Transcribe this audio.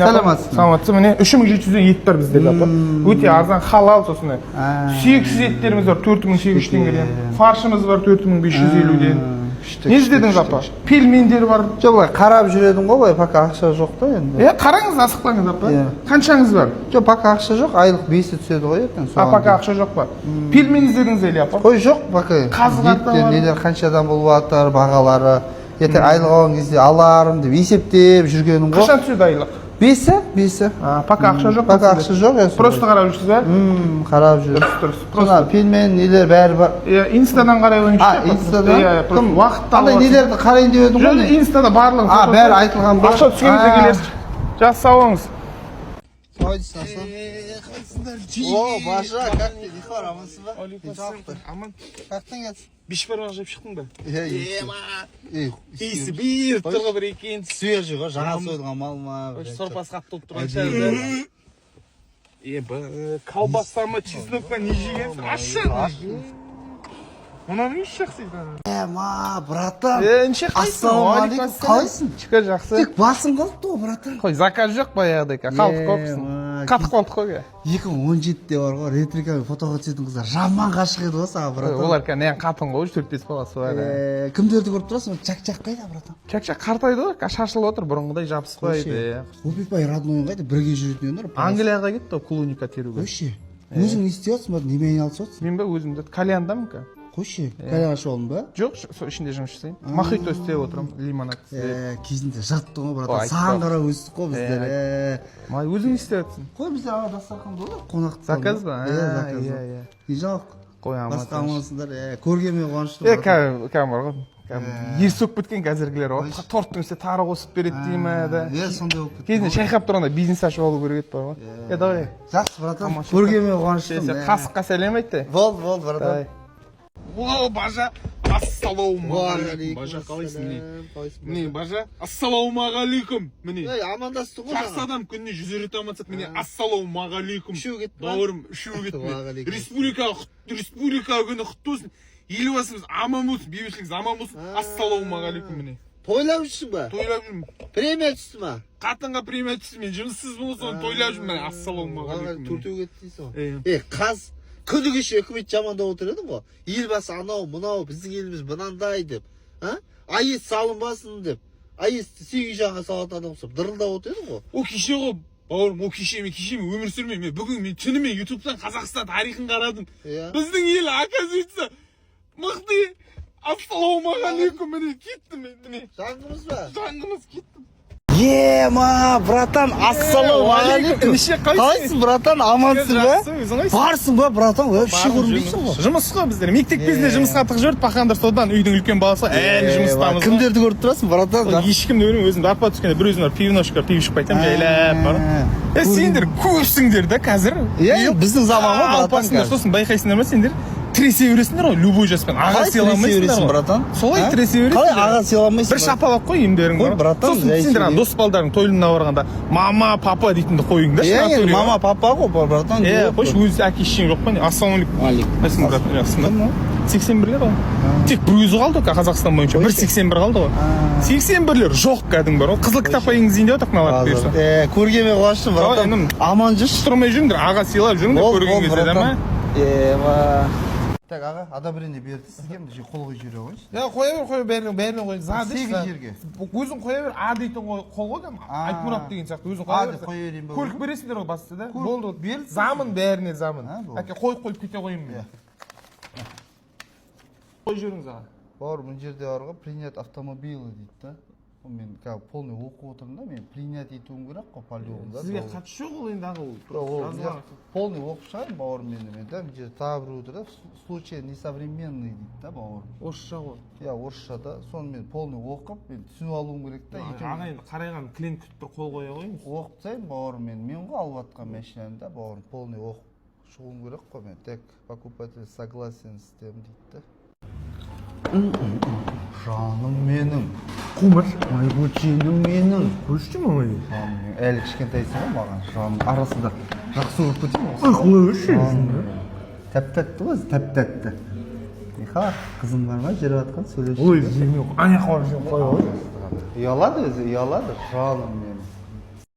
Саламатсың. Саламатсың. Міне 3700 ет бар бізде апа. Өте арзан, халал сосын. Сүйексіз еттеріміз бар 4800 теңгеден. Фаршымыз бар 4550-ден. Не іздедіңіз апа? Пельмендер бар. Жоқ, қарап жүредім ғой, пока ақша жоқ та енді. Қараңыз, асықпаңыз апа. Қаншаңыз бар? Жоқ, пока ақша жоқ, айлық 5 түседі ғой ертең. Пока ақша жоқ па? Пельмен іздедіңіз әлі апа? Қой жоқ, пока. Қазғаттар нелер қаншадан болып жатыр, бағалары. Ертең айлық алған кезде аларым деп есептеп жүргенім ғой. Қашан түседі айлық? 5. Пока ақша жоқ. Пока ақша жоқ. Просто қарап жүрсіз ба? Қарап жүр. Просто пельмен нелер бәрі бар. Инстадан қарай қойыңызшы. Инстадан? Кім уақытта қандай нелерді қарайын деп едім ғой? Инстада барлығы. Бәрі айтылған бар. Ақша түскенде келесіз. Жақсы сау болыңыз. О, Баша, как ты? Нихуя, амансың ба? Аман. Қақтың ятсың? Бешбармақ жеп шықтың ба? Иісі бейіп тұрғы бір екен. Свежий ғой, жаңа сойылған мал ма? Сорпасы қатты болып тұрған шығар. Колбаса ма, чеснок па, не жегенсің? Ашын! Мұнан еш жақсы еді. Братан. Неше қайсың? Ассалаумағалейкум, қалайсың? Шүкір жақсы. Тек басың қалыпты ғой, братан. Қой, заказ жоқ баяғыдай, халық көпсің. Қатық болдық қой. 2017-де бар ғой, ретрикамен фотоға түсетін қыздар жаман ғашық еді ғой саған, братан. Олар кәне қатын ғой, 4-5 баласы бар. Кімдерді көріп тұрасың? Чак-чак қайда, братан? Чак-чак қартайды ғой, шашылып отыр, бұрынғыдай жабыспайды. Опипай роднойын қайда, бірге жүретін өнер. Англияға кетті, клуника теруге. Қойшы, өзің не істей жатсың ба, немен айналысып жатсың? Мен ба, өзімді кальяндамын ка. Қойшы, кальян ашып алдың ба? Жоқ, сол ішінде жұмыс жасаймын. Мохито істеп отырмын, лимонад істеп. Кезінде жаттың ғой, братан. Саған қарап өстік қой біздер. Өзің істеп жатсың? Қой, біздер ана дастарханда ғой, қонақтар. Заказ ба? Заказ. Не жоқ. Қой, басқа амансыңдар. Көргенмен қуаныштымын. Кәм бар ғой. Ер сөп біткен қазіргілер ғой. Торттың үстіне тары қосып береді дей ма да. Сондай болып кетті. Кезінде шайқап тұрғанда бизнес ашып алу керек еді бар ғой. Давай. Жақсы, братан. Көргенмен қуаныштымын. Қасыққа сәлем айтты. Болды, братан. О, Бажа, ассалаумағалейкум. Бажа, қалайсың? Міне, Бажа, ассалаумағалейкум. Міне. Амандастың ғой. Жақсы адам күніне 100 рет амандасады. Міне, ассалаумағалейкум. Үшеу кетті. Бауырым, үшеу кетті. Республика күні құтты болсын. Елбасымыз аман болсын, бейбітшілігіміз аман болсын. Ассалаумағалейкум міне. Тойлап жүрсің ба? Тойлап жүрмін. Премия түсті ма? Қатынға премия түсті, мен жұмыссыз болсын, тойлап жүрмін. Ассалаумағалейкум. Төртеу кетті дейсің ғой. Қаз күні кеше үкімет жамандап отыр едің ғой. Елбасы анау мынау біздің еліміз мынандай деп, АЭС салынбасын деп, АЭСті сегіз жаға салатын адам ұқсап дырылдап отыр едің ғой. О кеше ғой, бауырым, о кеше мен өмір сүрмеймін. Бүгін мен түнімен ютубтан Қазақстан тарихын қарадым. Біздің ел, оказывается, мықты. Ассалаумағалейкум, міне кеттім мен, міне. Жаңғымыз ба? Жаңғымыз кеттім. Братан, ассалаумағалейкум. Қалайсың, братан, амансың ба? Барсың ба, братан? Вообще көрінбейсің ғой. Жұмыс қой біздер. Мектеп кезінде жұмысқа тығып жүрді, пахандар содан үйдің үлкен баласы әлі жұмыстамыз. Кімдерді көріп тұрасың, братан? Ешкімді көрмеймін, өзім арпа түскенде бір өзім бар, пивношка, пив ішіп қайтамын, жайлап бар. Сендер көпсіңдер да қазір. Біздің заман ғой, братан. Сосын байқайсыңдар ма сендер? Тіресе бересіңдер ғой, любой жаспен. Аға сыйламайсыңдар братан. Солай тіресе бересіңдер. Қалай аға сыйламайсың? Бір шапалақ қой емдерің бар. Братан, сосын сендер дос балдарың тойына барғанда мама, папа дейтінді қойыңдар. Мама, папа ғой, братан. Қойшы, өз әке шешең жоқ па не? Ассалаумағалейкум. Қайсың, братан, жақсың ба? 81-лер ғой. Тек бір өзі қалды Қазақстан бойынша. 181 қалды ғой. 81-лер жоқ кәдің бар ғой. Қызыл кітапқа енгізейін деп отақ мыналарды бұйырса. Көргенмен қуаныштым, братан. Аман жүрші. Тұрмай жүріңдер, аға сыйлап жүріңдер көрген кезде да ма? Так, аға, одобрение берді сізге, мына қол қойып жүре қойшы. Қоя бер, бәрін қой. Сегіз жерге. Өзің қоя бер, а дейтін қол қой, Айтмұрат деген сияқты. Өзің қоя бер. Көлік бересіңдер ғой басты да. Болды, бер. Замын бәріне замын. Әке қойып кете қойым мен. Қой жүріңіз аға. Бауыр, бұл жерде бар ғой, принят автомобилі дейді да. Мен полный оқу отырмын да, мен принят етуім керек қой полигонда. Сізге қатысы жоқ ол енді аға ол. Полный оқып шығайын бауырым мен да, мен жерде тағы бір өтір да, случай несовременный дейді да бауырым. Орысша ғой. Орысшада, соны мен полный оқып, мен түсініп алуым керек та. Аға енді қарайған клиент күтіп бір қол қоя қойыңыз. Оқып тастайын бауырым мен ғой алып жатқан машинаны да бауырым полный оқып шығуым керек қой мен. Тек покупатель согласен істеймін дейді да. Жаным менің, Құмыр. майбөтшенім менің. Көрші ма ой? Әлі кішкентайсың ғой маған, жаным арасында жақсы көріп кетейін ғой. Құлай өшіресің да? Тәп-тәтті ғой, тәп-тәтті. Қызым бар ма, жүріп жатқан сөйлесіп. Ой, жемей қой. Аяқ бар жем қой ғой. Ұялады өзі, ұялады. Жаным менің.